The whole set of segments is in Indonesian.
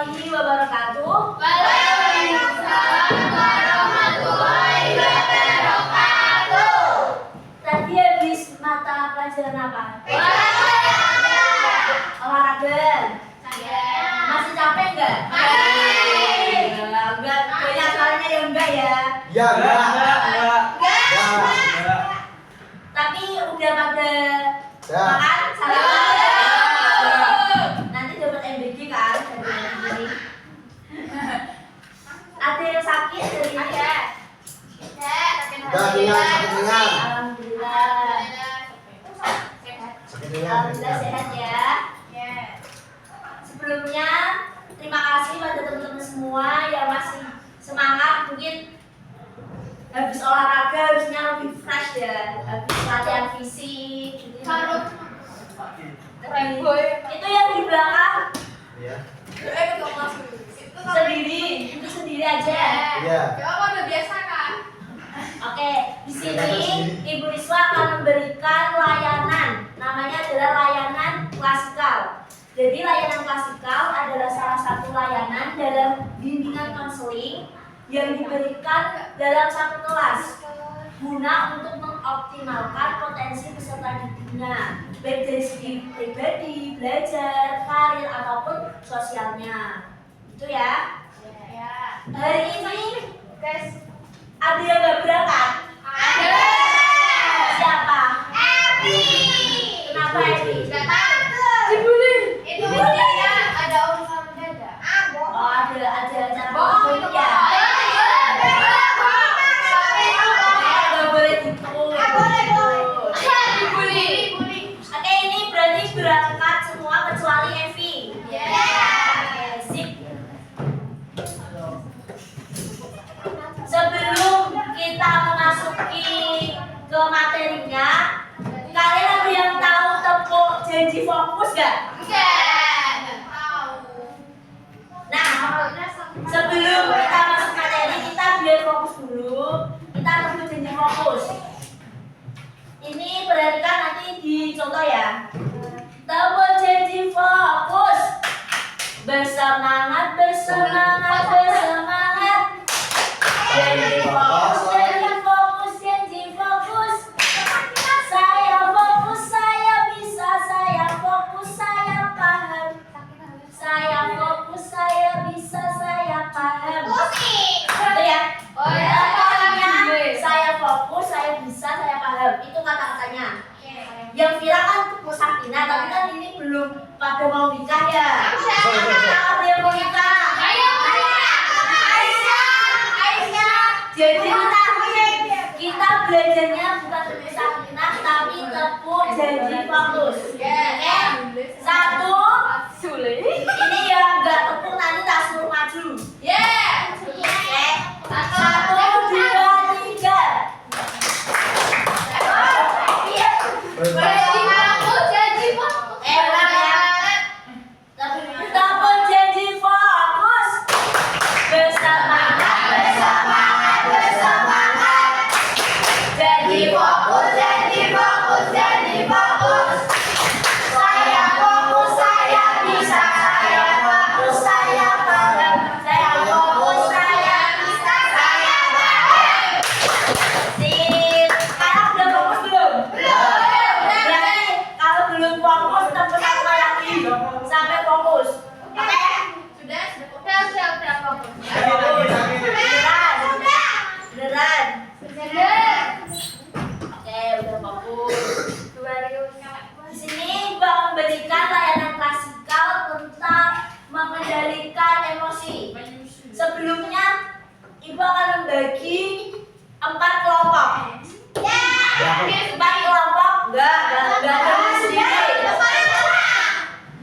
warahmatullahi wabarakatuh. Waalaikumsalam warahmatullahi wabarakatuh. Tadi habis mata pelajaran apa? Olahraga. Masih capek enggak? Enggak, banyak soalnya ya enggak ya? Ya, enggak. Tapi udah pada Ya. makan? Sarapan? Nanti dapat MBG kan? Ada yang sakit dari ini? Udah ringan, sakit ringan. Alhamdulillah. Sakit ringan. Alhamdulillah sehat ya. Sebelumnya terima kasih pada teman-teman semua yang masih semangat. Mungkin habis olahraga harusnya lebih fresh ya. Habis latihan fisik. Itu yang di belakang Iya. sendiri, itu sendiri aja. Iya. Oke, di sini Ibu Riswa akan memberikan layanan. Namanya adalah layanan klasikal. Jadi layanan klasikal adalah salah satu layanan dalam bimbingan konseling yang diberikan dalam satu kelas guna untuk mengoptimalkan potensi peserta didiknya, baik dari segi pribadi, belajar, karir ataupun sosialnya. Itu ya. Hari ini ada yang nggak berangkat? Siapa? Kenapa Evi? Oh, ada acara konseling ya. Nggak boleh gitu. Oke, ini berarti berangkat semua kecuali Evi. Oke, sip. Sebelum kita memasuki ke materinya, kalian ada yang tahu tepuk janji fokus gak? Nah, sebelum kita masuk materi, kita biar fokus dulu. Kita tepuk janji fokus. Ini perhatikan nanti dicontoh ya. Tepuk janji fokus. Bersemangat, bersemangat, bersemangat. Janji fokus, janji fokus, janji fokus. Saya fokus, saya bisa, saya fokus, saya paham. Saya fokus, saya bisa, saya paham. Itu ya. Kata-katanya, saya fokus, saya bisa, saya paham. Itu kata-katanya. Yang viral kan Musakina, tapi kan ini belum pada mau nikah ya. Ada yang mau nikah? Jadi kita belajarnya bukan tepuk sakinah tapi tepuk janji fokus. Oke? Satu. Ini yang enggak tepuk nanti tak suruh maju. Oke? Satu, dua, tiga. Enak ya. Tepuk janji fokus. Bersemangat, bersemangat, bersemangat. Janji fokus, janji fokus, janji fokus. Saya fokus, saya bisa, saya fokus, saya paham. Saya fokus, saya bisa, saya paham. Sip. Sekarang udah fokus belum? Berarti kalau belum fokus tepuk satu kali lagi sampai fokus. Oke? Beneran? Beneran? Oke, udah fokus. Di sini Ibu akan memberikan layanan klasikal tentang mengendalikan emosi. Sebelumnya Ibu akan membagi 4 kelompok. 4 kelompok? Enggak ada sendiri.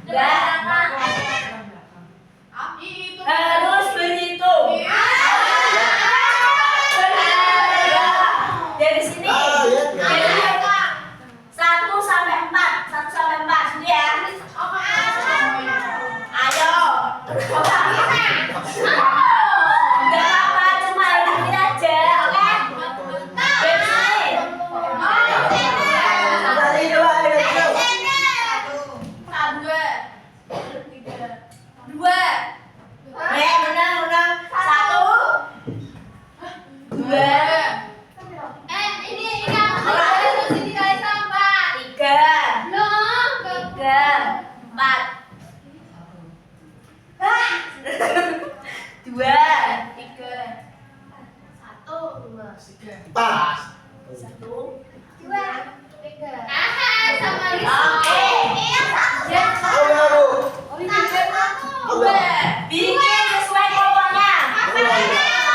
Enggak. Harus berhitung. Dari sini. Jadi 1 sampai 4. 1 sampai 4. Sini ya. Ayo. Enggak apa, cuma ini aja, oke? 4 2 Empat. 1. Sama Oke. Bikin sesuai kelompoknya.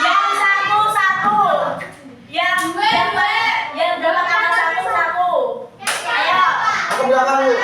Yang satu satu. Yang berapa tambah satu? Ayo. Aku belakang lu.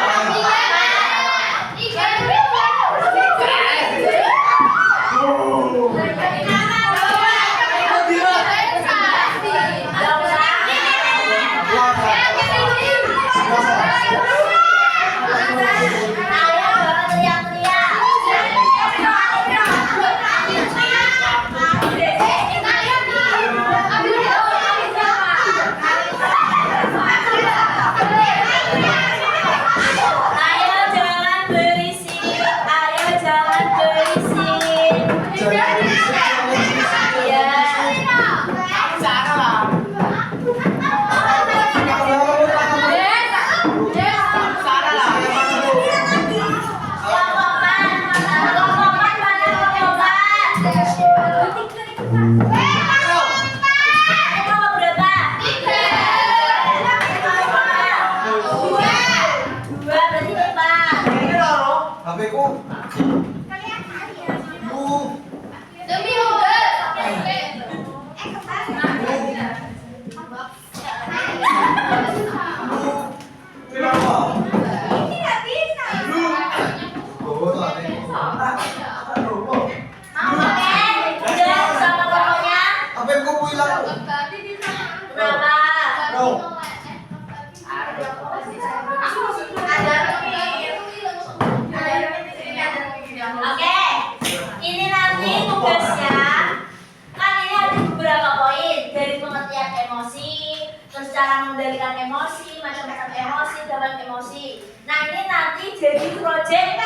Mengendalikan emosi, macam-macam emosi, dapat emosi. Nah, ini nanti jadi proyek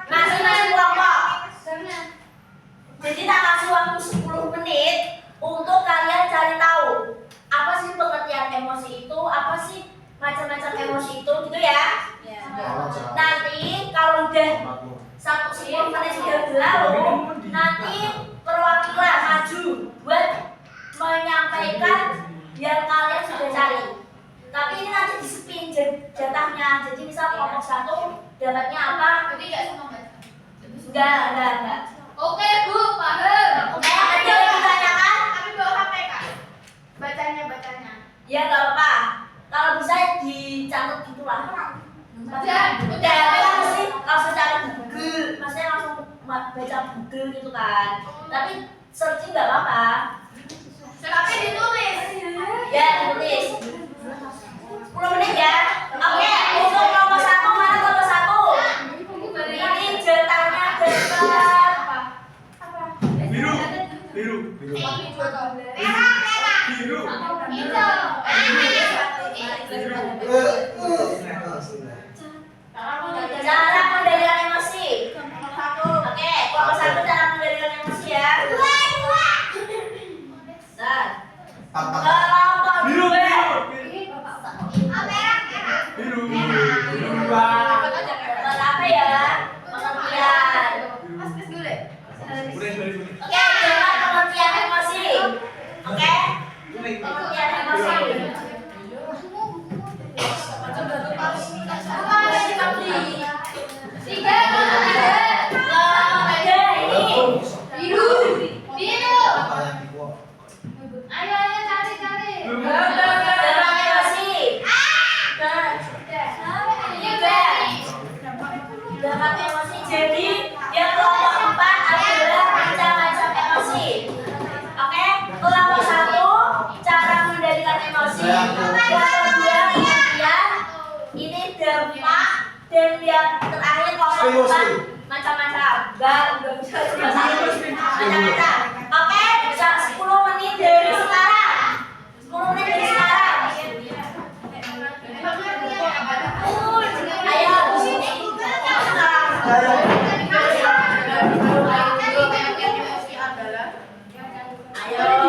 masing-masing kelompok. Jadi tak kasih waktu 10 menit untuk kalian cari tahu apa sih pengertian emosi itu, apa sih macam-macam emosi itu, gitu ya. Nanti kalau udah 10 menit sudah berlalu, nanti perwakilan maju buat menyampaikan yang kalian sudah cari. Tapi ini nanti di-spin jatahnya. Jadi misal kelompok 1 dapatnya apa? Enggak. Oke, Bu, paham. Oke, ada yang ditanyakan? Tapi bawa HP, Kak. Bacanya. Ya nggak apa. Kalau bisa dicatat gitulah. Udah. Tapi langsung cari Google. Maksudnya langsung baca Google gitu kan. Tapi searching nggak apa-apa. Tapi ditulis. Ya, ditulis. 10 menit ya. Oke, untuk kelompok 1 mana kelompok 1? Ini jatahnya dapat Biru. cara mengendalikan emosi. Oke, kelompok 1 cara mengendalikan emosi ya. Nah, kelompok 2. Dapat apa ya? Pengertian. Oke, dapat pengertian emosi. Oke, pengertian emosi. Dapat emosi. Jadi yang kelompok 4 adalah macam-macam emosi. Oke, kelompok 1 cara mengendalikan emosi. Kelompok 2 pengertian. Ini dampak. Dan yang terakhir kelompok 4 macam-macam. Enggak, udah bisa cuma 1. Macam-macam. Oke, 10 menit dari sekarang. 10 menit dari sekarang. Ayo,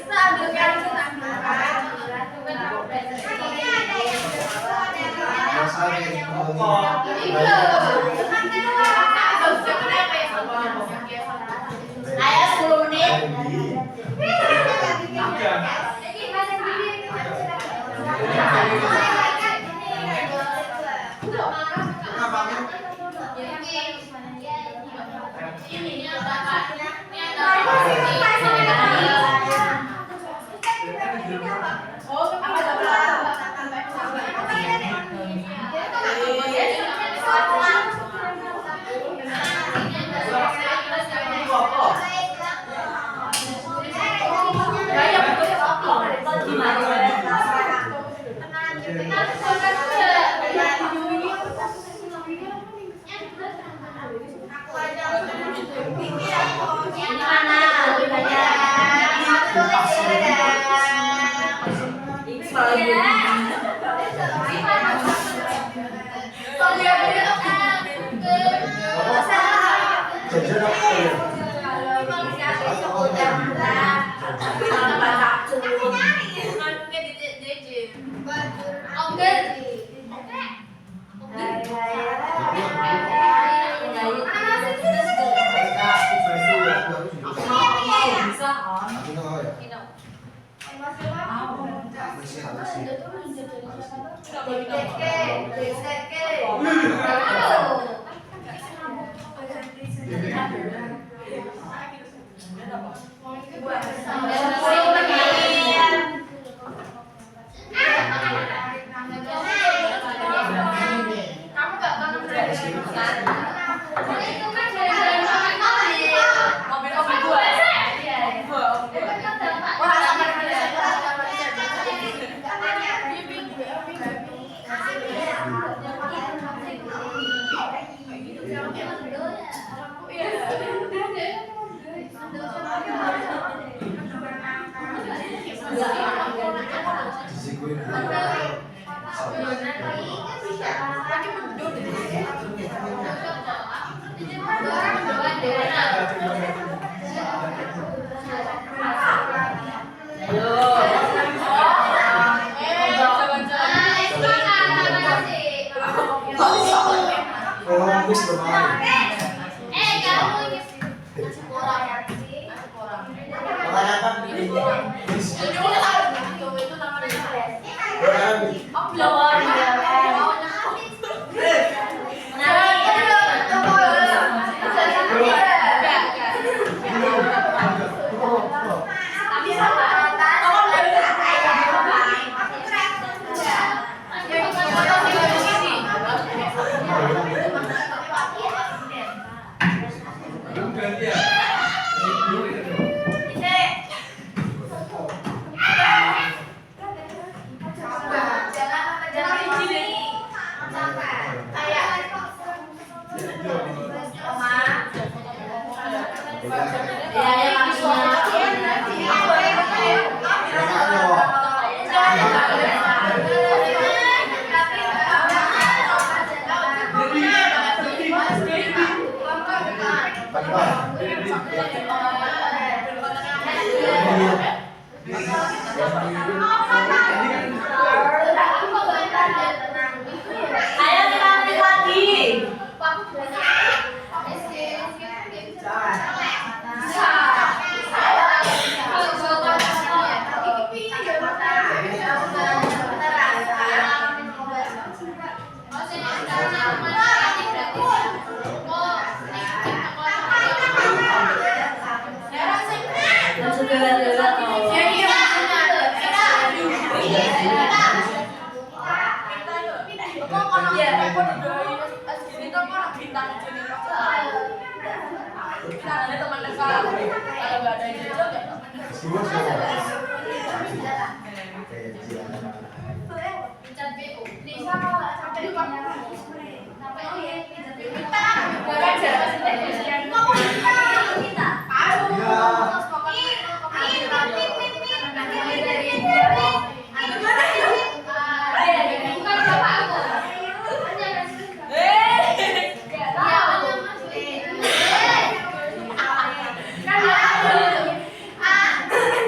Kita ambil yang kita Ayo 10 menit.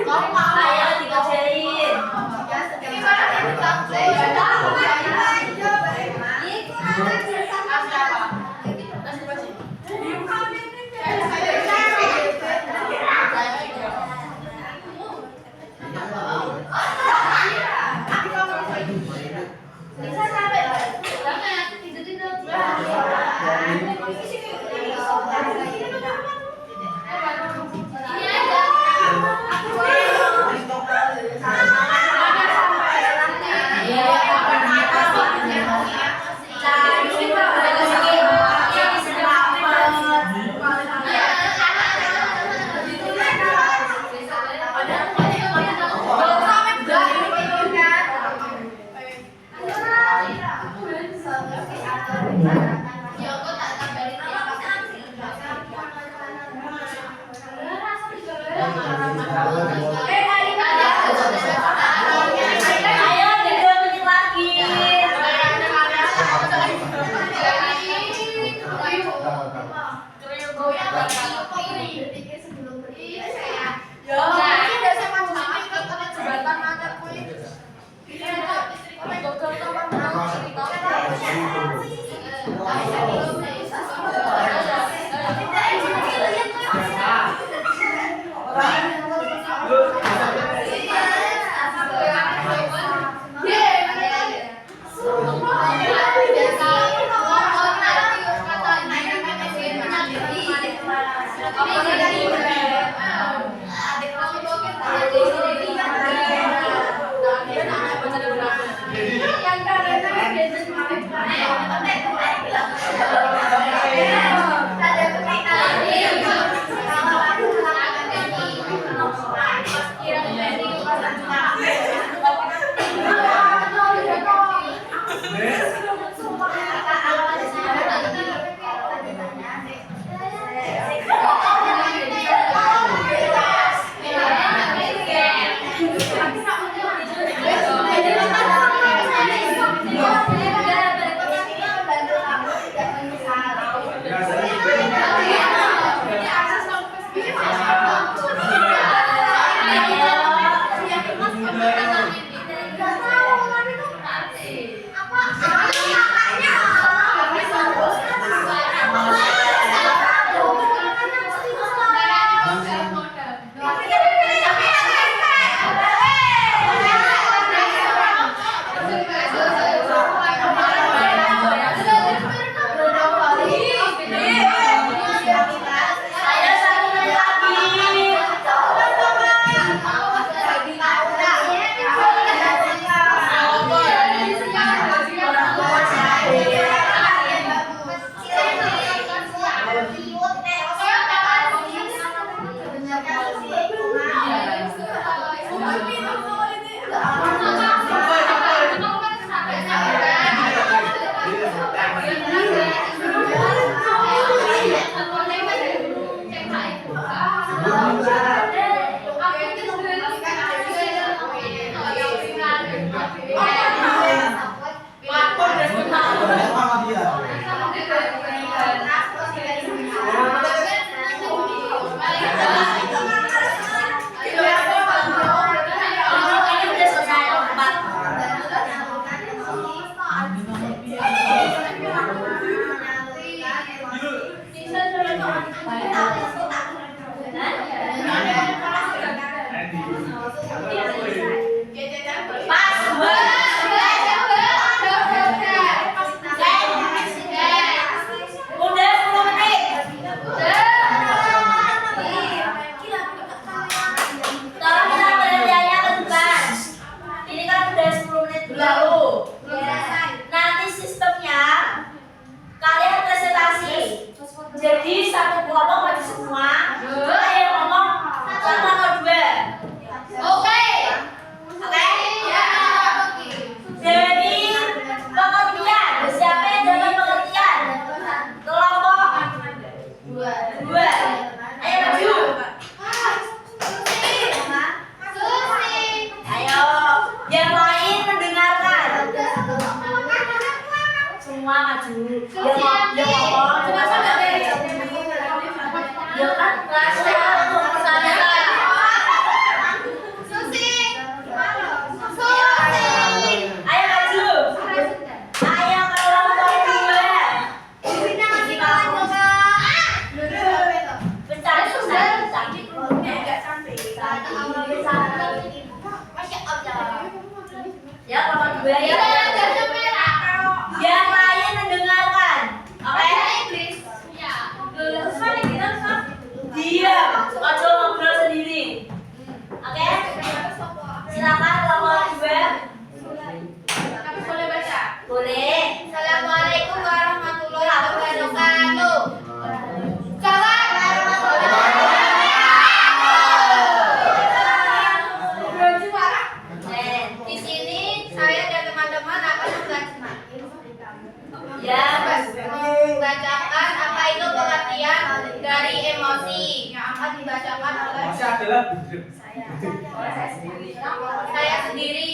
Ngomong Jadi satu kelompok maju semua. Ayo ngomong satu atau dua. Oke. Oke? Ya. Jadi pengertian. Siapa yang dapat pengertian? Kelompok dua. Ayo maju. Ayo. Yang lain mendengarkan. Semua maju. Yang ngomong cuma sama deh. Ya kan kelasnya sana. Ayo maju. Ayo kelompok dua. Ya kelompok dua ya. Yang lain mendengarkan. Oke? Diam. Ojo ngobrol sendiri. Oke? Silakan kelompok dua. Tapi boleh baca. Boleh. Assalamualaikum warahmatullahi wabarakatuh. Salam. Di sini saya dan teman-teman akan membacakan apa itu pengertian dari emosi yang akan dibacakan oleh saya sendiri.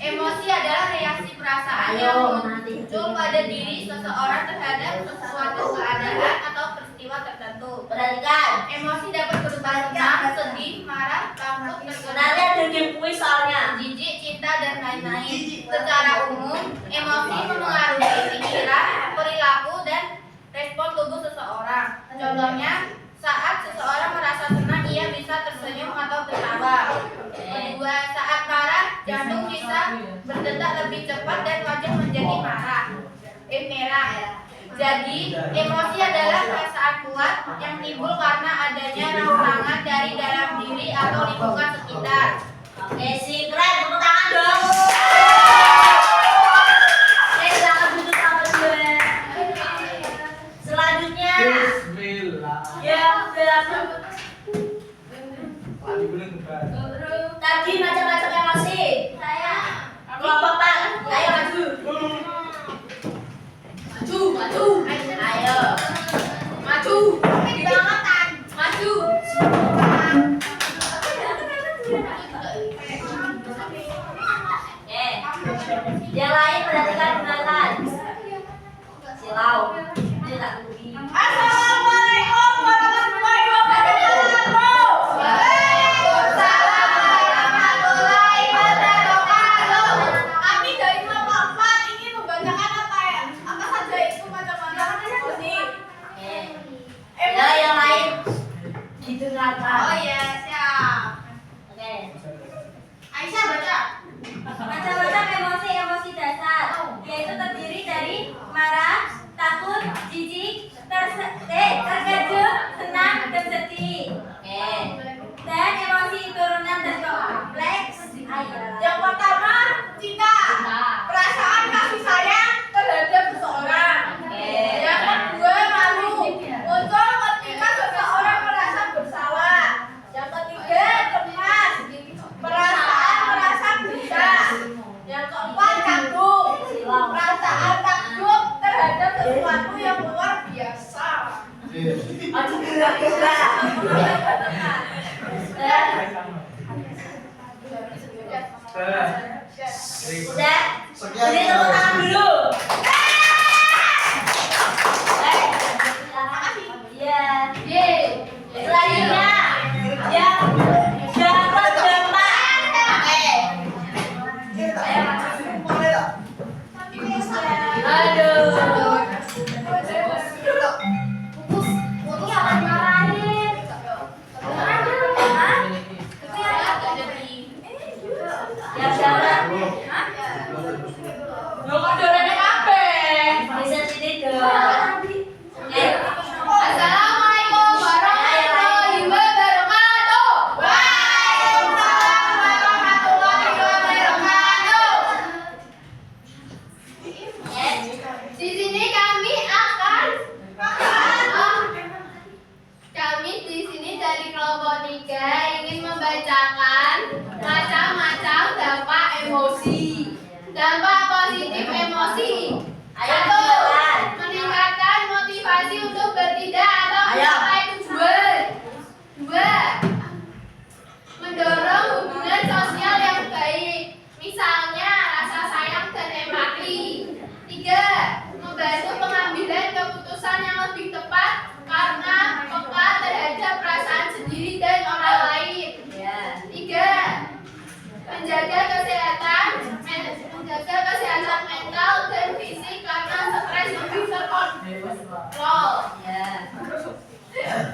Emosi adalah reaksi perasaan yang muncul pada diri seseorang terhadap sesuatu keadaan atau peristiwa tertentu. Perhatikan. Emosi dapat berupa senang, sedih, marah, takut, Nanti terkenal, ada game kuis soalnya. jijik, cinta, dan lain-lain. Secara umum, emosi memengaruhi pikiran, perilaku, dan respon tubuh seseorang. Contohnya, saat seseorang merasa senang, ia bisa tersenyum atau tertawa. Kedua, saat marah, jantung bisa berdetak lebih cepat dan wajah menjadi merah. Jadi, emosi adalah perasaan kuat yang timbul karena adanya rangsangan dari dalam diri atau lingkungan sekitar. Oke, sih keren. Tepuk tangan dong. Jangan duduk sama gue. Selanjutnya yang dalam Tadi macam-macam emosi. Saya. Kelompok Pak, ayo maju. Maju. Ayo. Maju. Bangetan. Maju. Oke. Yang lain perhatikan dengarkan. Silau. Ini tak rugi. Assalamualaikum warahmatullahi wabarakatuh. Waalaikumsalam warahmatullahi wabarakatuh. Kami dari kelompok 4 ingin membacakan apa saja itu macam-macam emosi. Oke. Ya, yang lain didengarkan. Oh ya, siap. Oke. Aisyah baca. Macam-macam emosi dasar, yaitu terdiri dari marah, takut, jijik, terkejut, senang, dan sedih. Oke. Dan emosi turunan dan kompleks. Yang pertama, cinta. Perasaan kasih sayang terhadap seseorang. Oke. Yang kedua, malu. Muncul ketika seseorang merasa bersalah. Yang ketiga, cemas. Perasaan merasa bisa. Yang keempat, kagum. Perasaan takjub terhadap sesuatu yang luar biasa. Aduh, gerak-gerak. Udah. Sekian. Jadi tepuk tangan dulu. Iya. Selanjutnya yang dapat berempat. Oke. Ayo maju. Aduh. Ini apa marahin? Yang dapat. Lo kok dorane kabeh? Bisa sini dong. Oke. Assalamualaikum warahmatullahi wabarakatuh. Waalaikumsalam warahmatullahi wabarakatuh. Di sini kami di sini dari kelompok 3 ingin membacakan macam-macam dampak emosi. Dampak positif emosi. Ayo, Satu, silakan. meningkatkan motivasi untuk bertindak atau Ayo. mencapai tujuan. 2, mendorong hubungan sosial yang baik, misalnya rasa sayang dan empati. 3, membantu pengambilan keputusan yang lebih tepat karena peka terhadap perasaan sendiri dan orang lain. Ya. 3, menjaga kesehatan mental dan fisik karena stres lebih terkontrol. Ya.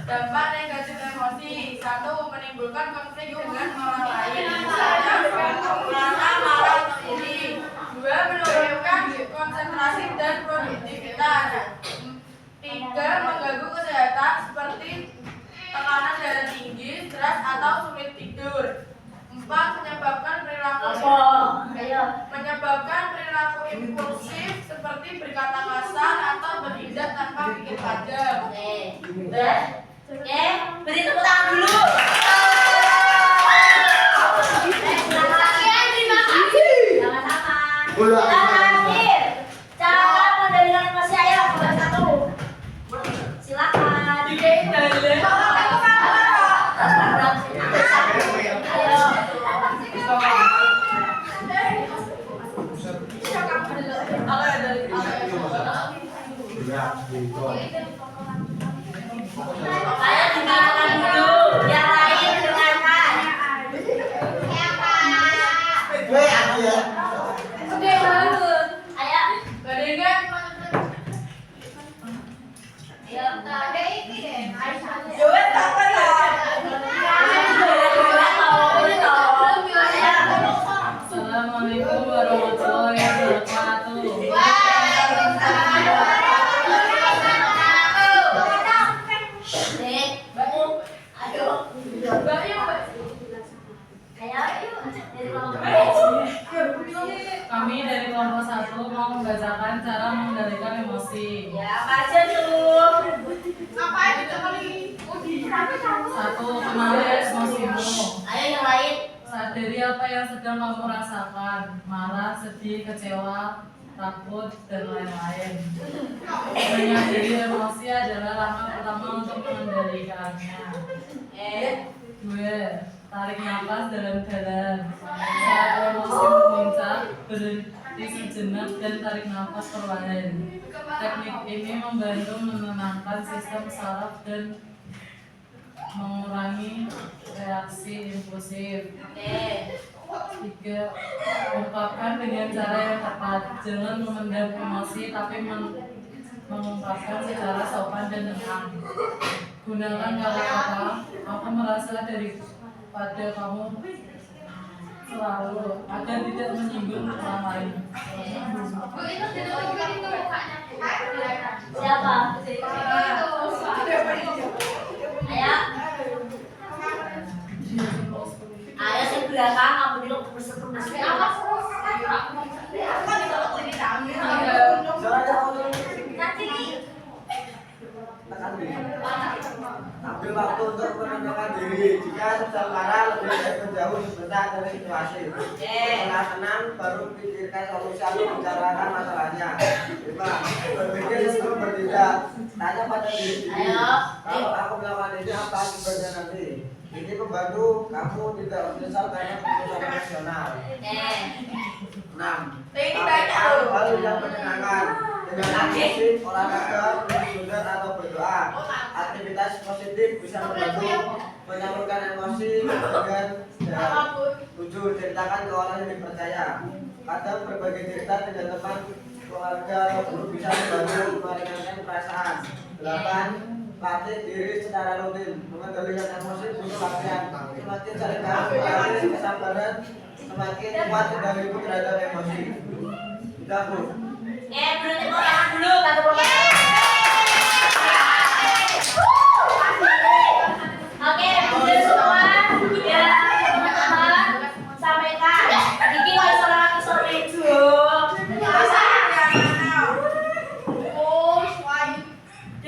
Dampak negatif emosi. 1, menimbulkan konflik dengan orang lain, misalnya merasa marah atau iri. 2, menurunkan konsentrasi dan produktivitas. 3, mengganggu kesehatan seperti tekanan darah tinggi, stres atau sulit tidur. 4, menyebabkan perilaku impulsif seperti berkata kasar atau bertindak tanpa pikir panjang. Oke. Udah. Oke, beri tepuk tangan dulu. Sekian, terima kasih. Sama-sama. Udah. Terakhir, cara mengendalikan emosi. Ayo, nomor 1. Silakan. Ayo. Ayo dengarkan dulu. Yang lain dengarkan. Weh, aku ya. Ayo. Bandingkan Assalamualaikum warahmatullahi wabarakatuh. Kami dari kelompok 1 mau membacakan cara mengendalikan emosi. Ya, baca tuh. 1, kenali emosimu. apa yang sedang kamu rasakan, marah, sedih, kecewa, takut, dan lain-lain. Menyadari emosi adalah langkah pertama untuk mengendalikannya. 2. Tarik nafas dalam-dalam. Saat emosi memuncak, berhenti sejenak dan tarik nafas perlahan. Teknik ini membantu menenangkan sistem saraf dan mengurangi reaksi impulsif. 3. Ungkapkan dengan cara yang tepat. Jangan memendam emosi, tapi mengungkapkan secara sopan dan tenang. Gunakan kata-kata, aku merasa daripada kamu selalu, agar tidak menyinggung orang lain. Siapa? Ayo saya belakang, kamu di lo kemes-kemes. Nanti Ambil waktu untuk menenangkan diri. Jika sedang marah, lebih baik menjauh sebentar dari situasi. Setelah tenang, baru pikirkan solusi atau bicarakan masalahnya. 5. Berpikir sebelum bertindak. Tanya pada diri sendiri, kalau aku melakukan ini apa akibatnya nanti? Ini membantu kamu tidak menyesal karena keputusan emosional. 6. Hal yang menyenangkan dengan musik, olahraga, belajar atau berdoa. Aktivitas positif bisa membantu menyalurkan emosi dengan 7. Ceritakan ke orang yang dipercaya. Kadang berbagi cerita dengan teman, keluarga atau guru bisa membantu meringankan perasaan. 8. Latih diri secara rutin. Mengendalikan emosi butuh latihan. Semakin sering kamu berlatih kesabaran, semakin kuat kendalimu terhadap emosi. Sudah, Bu. berhenti tangan dulu, kata bapak. Oke, udah semua. Ya, teman-teman, sampaikan. Iki kisah itu.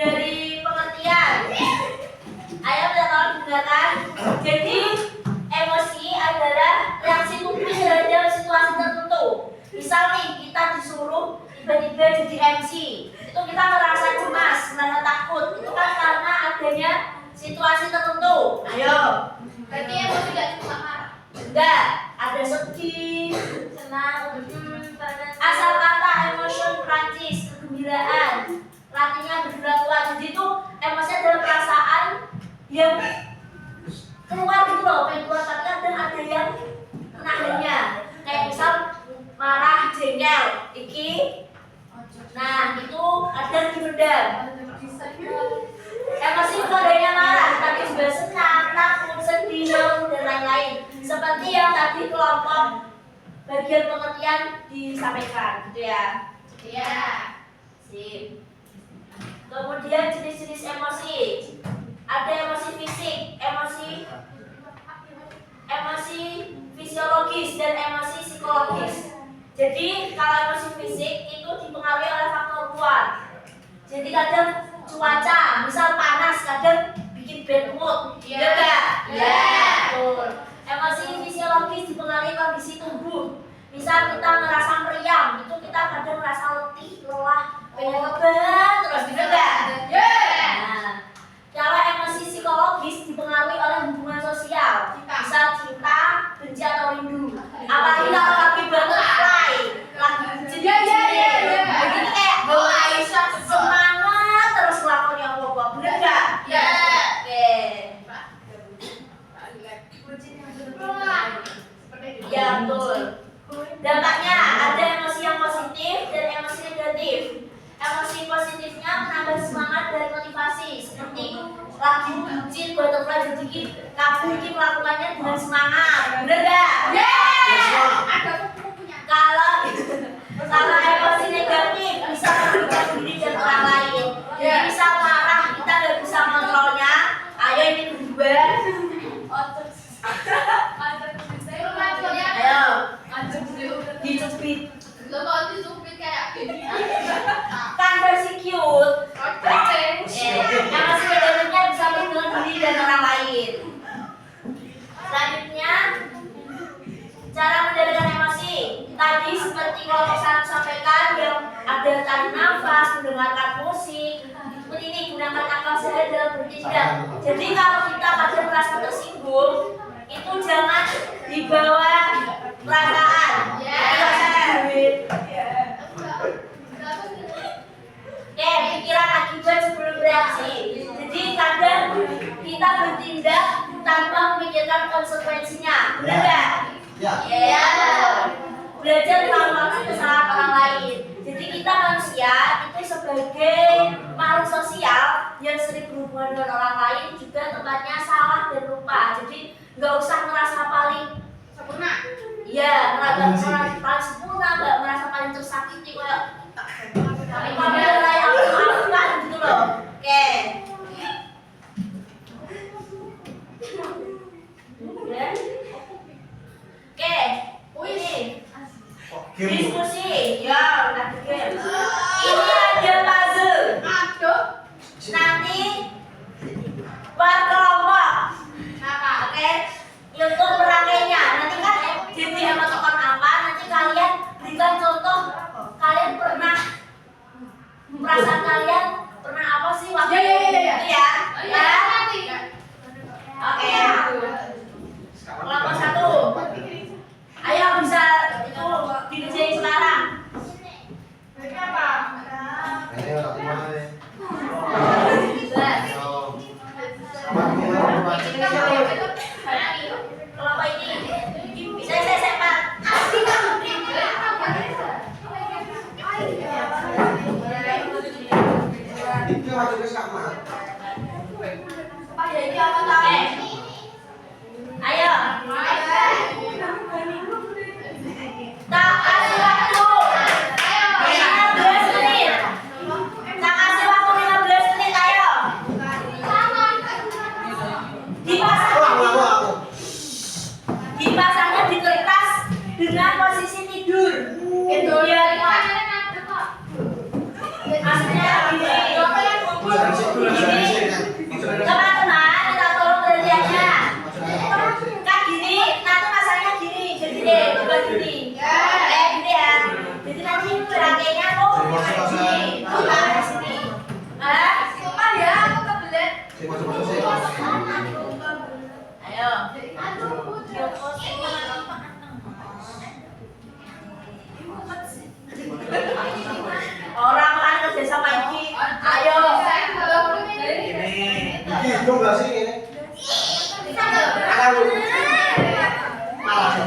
Dari pengertian. Ayo kita tolong gunakan. Jadi emosi adalah reaksi tubuh terhadap situasi tertentu. Misal nih kita disuruh tiba-tiba jadi MC, itu kita merasa cemas, merasa takut. Itu kan karena adanya situasi tertentu. Ayo. Berarti emosi tidak cuma marah. Enggak, ada sedih, senang, asal kata emotion Prancis, kegembiraan. Latinya bergerak-gerak. Jadi itu emosi adalah perasaan yang keluar gitu loh, pengen keluar, tapi kadang ada yang menahannya. Kayak misal marah, jengkel, iki. Nah, itu ada yang dipendam. Emosi kodenya marah, tapi juga senang, takut, sedih, dan lain-lain. Seperti yang tadi kelompok bagian pengertian disampaikan, gitu ya. Iya. Sip. Kemudian jenis-jenis emosi. Ada emosi fisik, emosi fisiologis, dan emosi psikologis. Jadi kalau emosi fisik itu dipengaruhi oleh faktor luar. Jadi kadang cuaca, misal panas, kadang bikin bad mood. Iya enggak? Iya. Betul. Emosi fisiologis dipengaruhi kondisi tubuh. Misal kita merasa meriang, itu kita kadang merasa letih, lelah, pengen ngeban terus, gitu enggak? Nah, kalau emosi psikologis dipengaruhi oleh hubungan sosial. Misal cinta, benci atau rindu. Apalagi kalau lagi butterfly, lagi bucin-bucin. Begitu kayak semangat terus ngelakuin yang apa-apa. Bener enggak? Iya. Oke. Ya betul. Dampaknya ada emosi yang positif dan emosi negatif. Emosi positifnya menambah semangat dan motivasi, seperti lagi bucin, butterfly jadi kabur melakukannya dengan semangat. Bener gak? Kalau emosi negatif bisa merugikan diri dan orang lain. Jadi misal marah kita nggak bisa mengontrolnya. Ayo ini berdua. Ayo dicubit. Kan versi cute. Emosi negatifnya bisa merugikan diri dan orang lain. Selanjutnya ada tarik nafas, mendengarkan musik. Seperti ini, gunakan akal sehat dalam bertindak. Jadi kalau kita kadang merasa tersinggung, itu jangan dibawa perasaan. Oke, pikiran akibat sebelum bereaksi. Jadi kadang kita bertindak tanpa memikirkan konsekuensinya. Benar nggak? Ya. Ya. Belajar melakukan kesalahan orang lain. Jadi kita manusia itu sebagai makhluk sosial yang sering berhubungan dengan orang lain juga tempatnya salah dan lupa. Jadi nggak usah merasa paling Sempurna. iya, merasa paling sempurna, nggak merasa paling tersakiti kayak tapi kalau ada lain aku maafkan gitu loh. Oke. Oke. Ini diskusi. Ya, udah game. Ini ada puzzle. Aduh. Nanti berkelompok. Oke. Untuk merangkainya. Nanti kan jadi sama tokoh apa? Nanti kalian berikan contoh. Kalian pernah perasaan kalian pernah apa sih waktu Ya. itu ya? Ya. Oke. Kelompok 1. Ayo bisa itu dikerjain sekarang. Ini orang mana nih? Kelompok ini. Saya Pak. Itu masuk ke kamar. Ayo. Tak kasih waktu 15 menit. Tak kasih waktu 15 menit, ayo. Dipasangnya di kertas dengan posisi tidur. Itu biar kuat. Aslinya gini. Teman-teman, kita tolong perhatiannya. Kan gini, nanti masanya gini. Jadi deh, coba gini. Gini ya. Jadi nanti rangkainya tuh gini. Bukan di sini. Sumpah ya, aku kebelet. Ayo. Orang kan kerja sama ini. Ayo. Gitu nggak sih ini? Ayo. Ayo.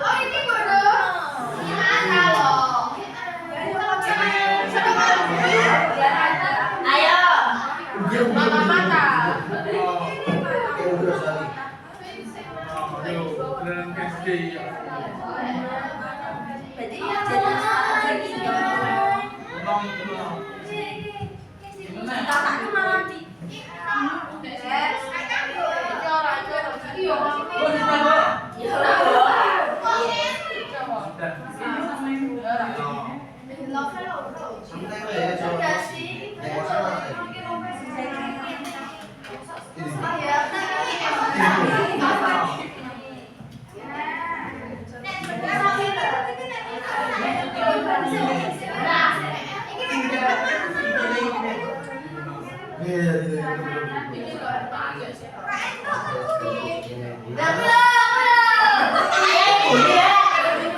Oh, ini bodoh. Gimana loh? Ayo. Mata-mata. Kakaknya malah di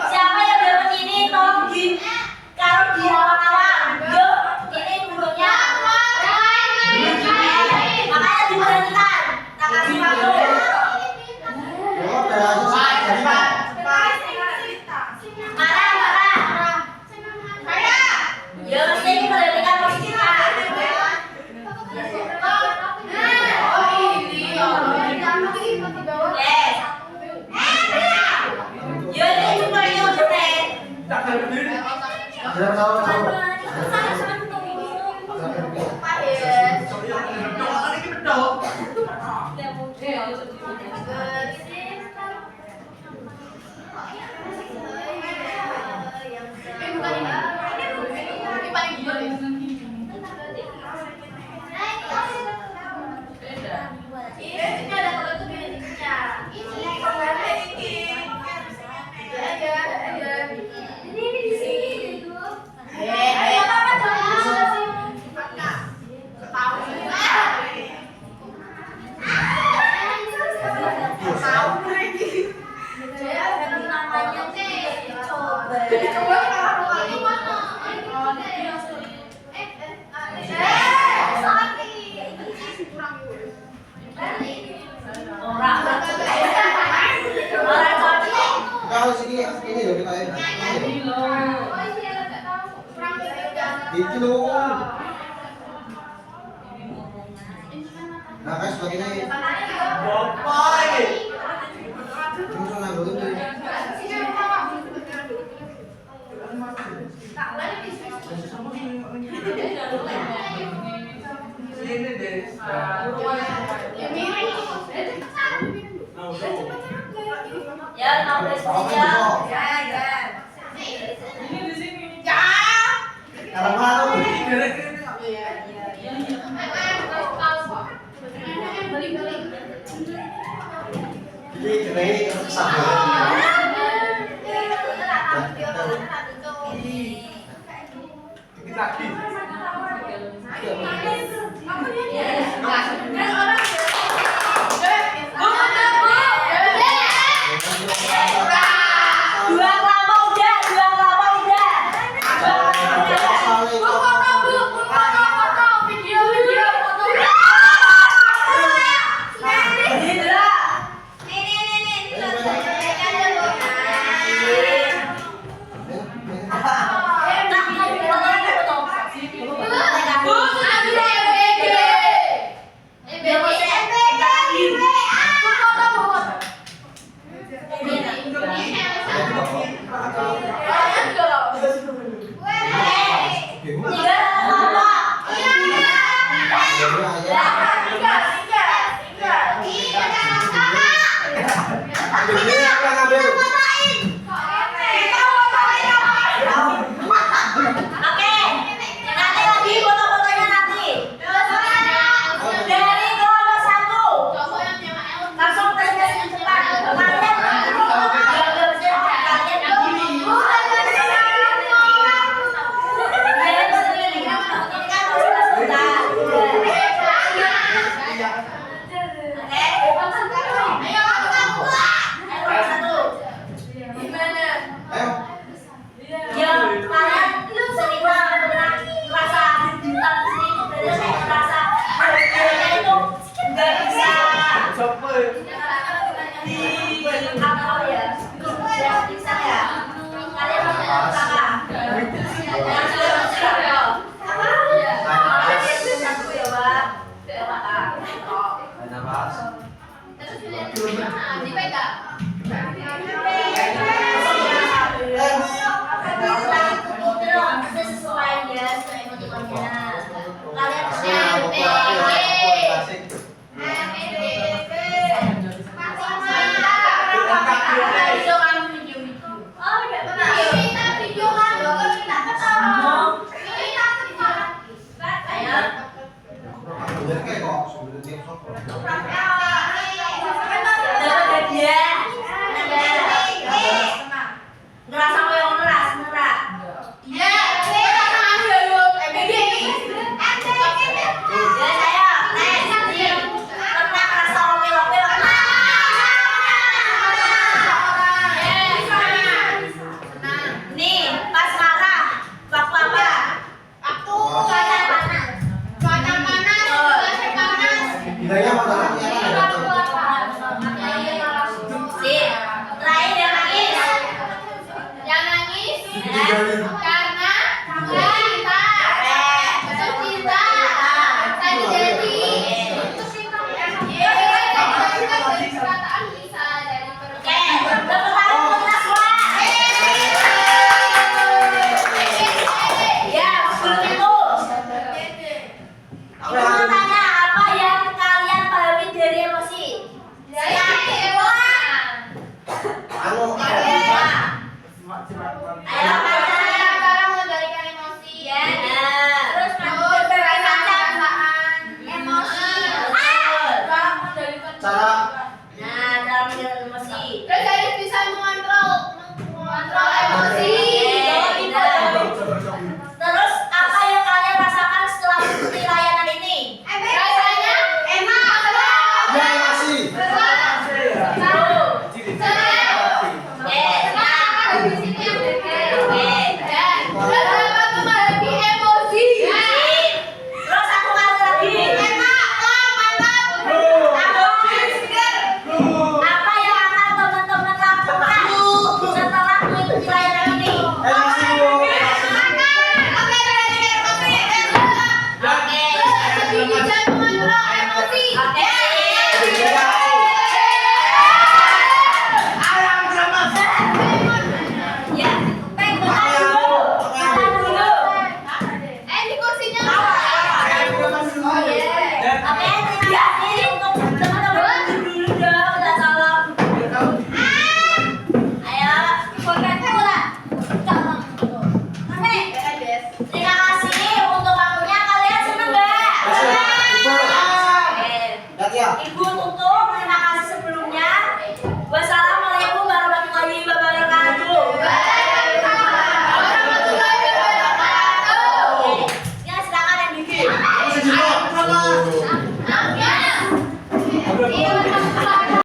siapa yang dapat ini tolong di kalau di awang-awang. Yuk, ini burungnya. Makanya diberhentikan. Tak kasih waktu. Marah. Ya mesti diberhentikan posisinya. Ya ini cuma ini udah deh. Kalau sini ini loh kita ini. Ini loh. Itu loh. Nah, kan sebagainya. Cuma soal nanggung itu. Ya, 15 menit ya. Ini di sini. Kalau malu. Ini sabar. Dua kelapa udah. Ayo.